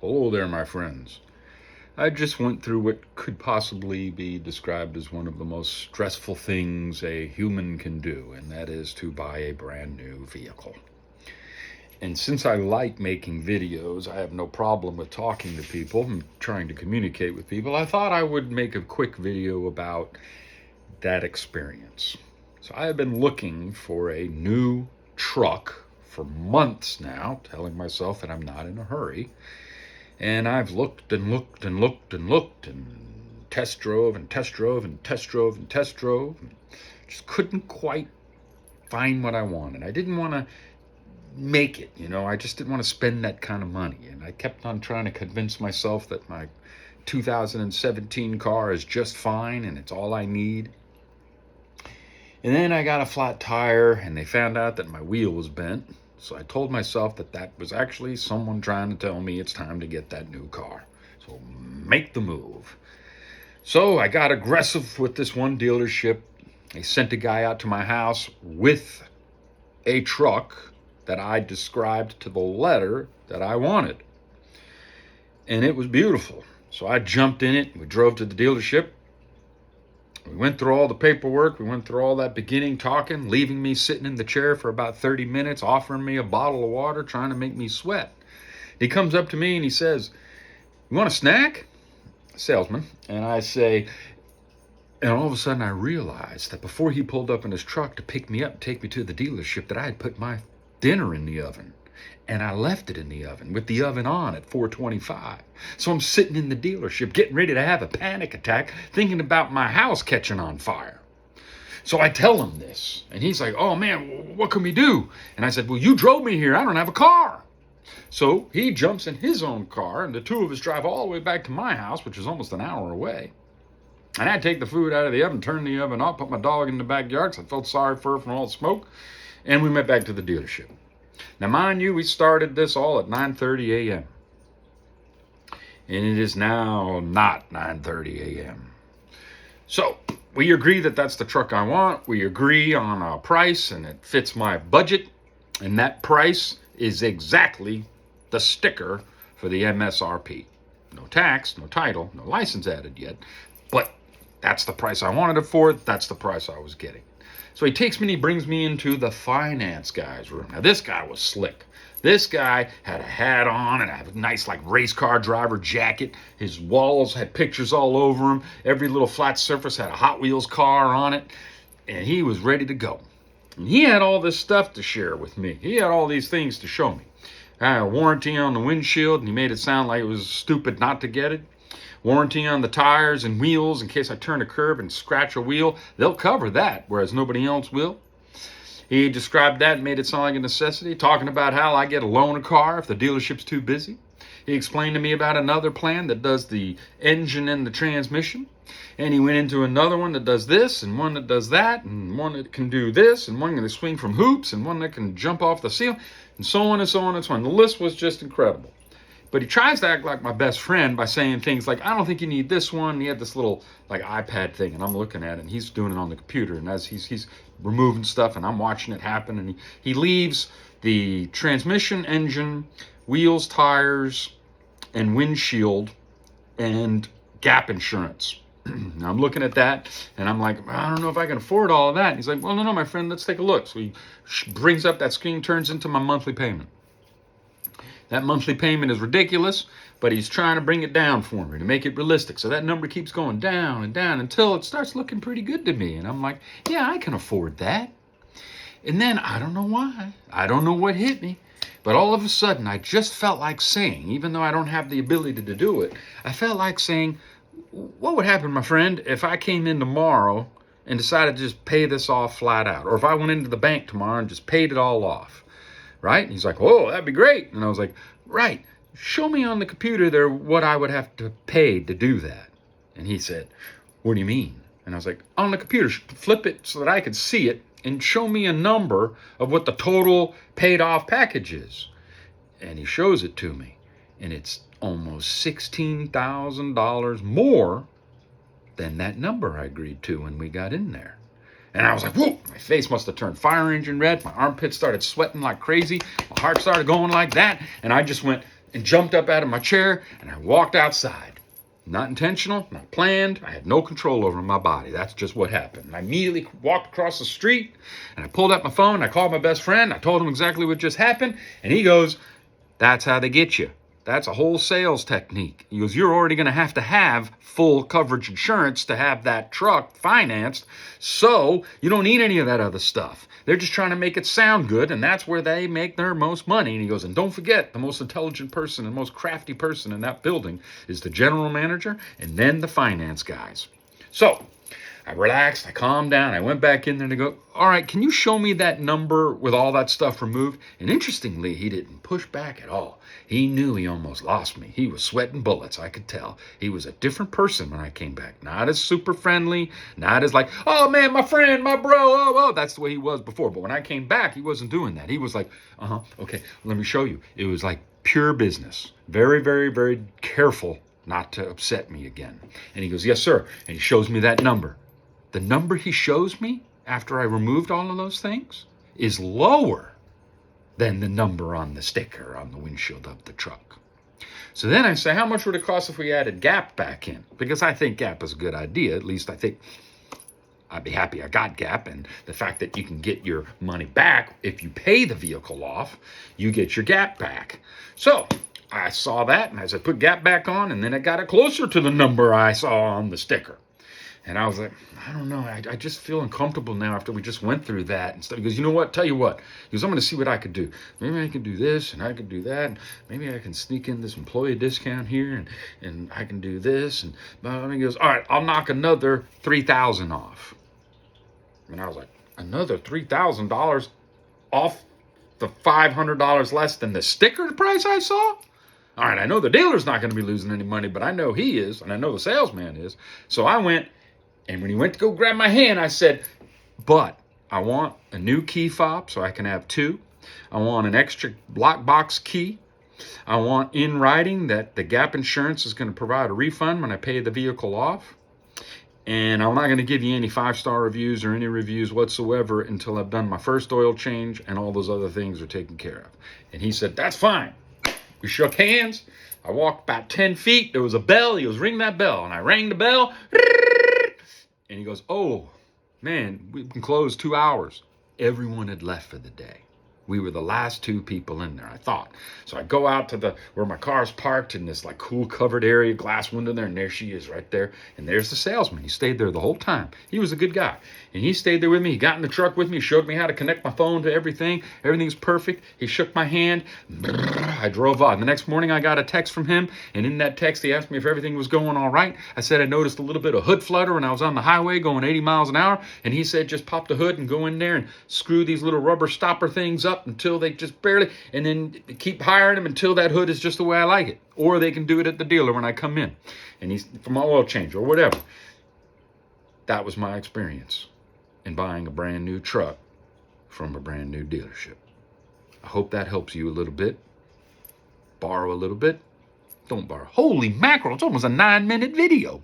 Hello there, my friends. I just went through what could possibly be described as one of the most stressful things a human can do, and that is to buy a brand new vehicle. And since I like making videos, I have no problem with talking to people and trying to communicate with people. I thought I would make a quick video about that experience. So I have been looking for a new truck for months now, telling myself that I'm not in a hurry. And I've looked and looked and looked and looked and test drove and test drove and test drove and test drove. And just couldn't quite find what I wanted. I didn't want to make it, I just didn't want to spend that kind of money. And I kept on trying to convince myself that my 2017 car is just fine and it's all I need. And then I got a flat tire and they found out that my wheel was bent. So I told myself that that was actually someone trying to tell me it's time to get that new car. So make the move. So I got aggressive with this one dealership. They sent a guy out to my house with a truck that I described to the letter that I wanted. And it was beautiful. So I jumped in it. We drove to the dealership. We went through all the paperwork. We went through all that beginning talking, leaving me sitting in the chair for about 30 minutes, offering me a bottle of water, trying to make me sweat. He comes up to me and he says, "You want a snack?" Salesman. And I say, and all of a sudden I realized that before he pulled up in his truck to pick me up and take me to the dealership, that I had put my dinner in the oven. And I left it in the oven with the oven on at 425. So I'm sitting in the dealership getting ready to have a panic attack thinking about my house catching on fire. So I tell him this and he's like, "Oh man, what can we do?" And I said, "Well, you drove me here. I don't have a car." So he jumps in his own car and the two of us drive all the way back to my house, which is almost an hour away. And I take the food out of the oven, turn the oven off, put my dog in the backyard because I felt sorry for her from all the smoke. And we went back to the dealership. Now, mind you, we started this all at 9:30 a.m. And it is now not 9:30 a.m. So we agree that that's the truck I want. We agree on a price and it fits my budget. And that price is exactly the sticker for the MSRP. No tax, no title, no license added yet. But that's the price I wanted it for. That's the price I was getting. So he takes me and he brings me into the finance guy's room. Now, this guy was slick. This guy had a hat on and a nice race car driver jacket. His walls had pictures all over them. Every little flat surface had a Hot Wheels car on it. And he was ready to go. And he had all this stuff to share with me. He had all these things to show me. I had a warranty on the windshield, and he made it sound like it was stupid not to get it. Warranty on the tires and wheels in case I turn a curb and scratch a wheel. They'll cover that, whereas nobody else will. He described that and made it sound like a necessity, talking about how I get a loan a car if the dealership's too busy. He explained to me about another plan that does the engine and the transmission. And he went into another one that does this, and one that does that, and one that can do this, and one that can swing from hoops, and one that can jump off the ceiling, and so on and so on and so on. The list was just incredible. But he tries to act like my best friend by saying things like, "I don't think you need this one." And he had this little iPad thing, and I'm looking at it, and he's doing it on the computer. And as he's removing stuff, and I'm watching it happen, and he leaves the transmission, engine, wheels, tires, and windshield, and gap insurance. Now I'm looking at that, and I'm like, "I don't know if I can afford all of that." And he's like, "Well, no, my friend, let's take a look." So he brings up that screen, turns into my monthly payment. That monthly payment is ridiculous, but he's trying to bring it down for me to make it realistic. So that number keeps going down and down until it starts looking pretty good to me. And I'm like, yeah, I can afford that. And then I don't know why. I don't know what hit me. But all of a sudden, I just felt like saying, even though I don't have the ability to do it, I felt like saying, "What would happen, my friend, if I came in tomorrow and decided to just pay this off flat out? Or if I went into the bank tomorrow and just paid it all off?" Right? And he's like, "Oh, that'd be great." And I was like, "Right. Show me on the computer there what I would have to pay to do that." And he said, "What do you mean?" And I was like, "On the computer, flip it so that I could see it and show me a number of what the total paid off package is." And he shows it to me. And it's almost $16,000 more than that number I agreed to when we got in there. And I was like, whoa, my face must have turned fire engine red. My armpits started sweating like crazy. My heart started going like that. And I just went, and jumped up out of my chair, and I walked outside. Not intentional, not planned. I had no control over my body. That's just what happened. And I immediately walked across the street, and I pulled out my phone. I called my best friend. I told him exactly what just happened, and he goes, "That's how they get you. That's a whole sales technique." He goes, "You're already going to have full coverage insurance to have that truck financed, so you don't need any of that other stuff. They're just trying to make it sound good, and that's where they make their most money." And he goes, "And don't forget, the most intelligent person and most crafty person in that building is the general manager and then the finance guys." So I relaxed, I calmed down, I went back in there and I go, "All right, can you show me that number with all that stuff removed?" And interestingly, he didn't push back at all. He knew he almost lost me. He was sweating bullets, I could tell. He was a different person when I came back. Not as super friendly, not as like, "Oh man, my friend, my bro, oh." That's the way he was before. But when I came back, he wasn't doing that. He was like, "Okay, let me show you." It was like pure business. Very, very, very careful not to upset me again. And he goes, "Yes, sir." And he shows me that number. The number he shows me after I removed all of those things is lower than the number on the sticker on the windshield of the truck. So then I say, how much would it cost if we added Gap back in? Because I think Gap is a good idea. At least I think I'd be happy I got Gap. And the fact that you can get your money back if you pay the vehicle off, you get your Gap back. So I saw that and I said, put Gap back on. And then it got it closer to the number I saw on the sticker. And I was like, I don't know. I just feel uncomfortable now after we just went through that and stuff. He goes, "You know what? Tell you what." He goes, "I'm going to see what I could do. Maybe I can do this and I could do that. And maybe I can sneak in this employee discount here and I can do this." And he goes, "All right, I'll knock another $3,000 off." And I was like, another $3,000 off the $500 less than the sticker price I saw? All right, I know the dealer's not going to be losing any money, but I know he is, and I know the salesman is. So I went, and when he went to go grab my hand, I said, "But I want a new key fob so I can have two. I want an extra lockbox key. I want in writing that the Gap Insurance is going to provide a refund when I pay the vehicle off. And I'm not going to give you any 5-star reviews or any reviews whatsoever until I've done my first oil change and all those other things are taken care of." And he said, "That's fine." We shook hands. I walked about 10 feet. There was a bell. He goes, "Ring that bell." And I rang the bell. And he goes, "Oh, man, we've been closed 2 hours." Everyone had left for the day. We were the last 2 people in there, I thought. So I go out to where my car's parked in this like cool covered area, glass window there, and there she is right there. And there's the salesman. He stayed there the whole time. He was a good guy. And he stayed there with me. He got in the truck with me, showed me how to connect my phone to everything. Everything's perfect. He shook my hand. I drove off. The next morning I got a text from him, and in that text he asked me if everything was going all right. I said I noticed a little bit of hood flutter when I was on the highway going 80 miles an hour, and he said just pop the hood and go in there and screw these little rubber stopper things up until they just barely, and then keep hiring them until that hood is just the way I like it. Or they can do it at the dealer when I come in, and he's for my oil change or whatever. That was my experience in buying a brand new truck from a brand new dealership. I hope that helps you a little bit. Borrow a little bit. Don't borrow. Holy mackerel, it's almost a 9-minute video.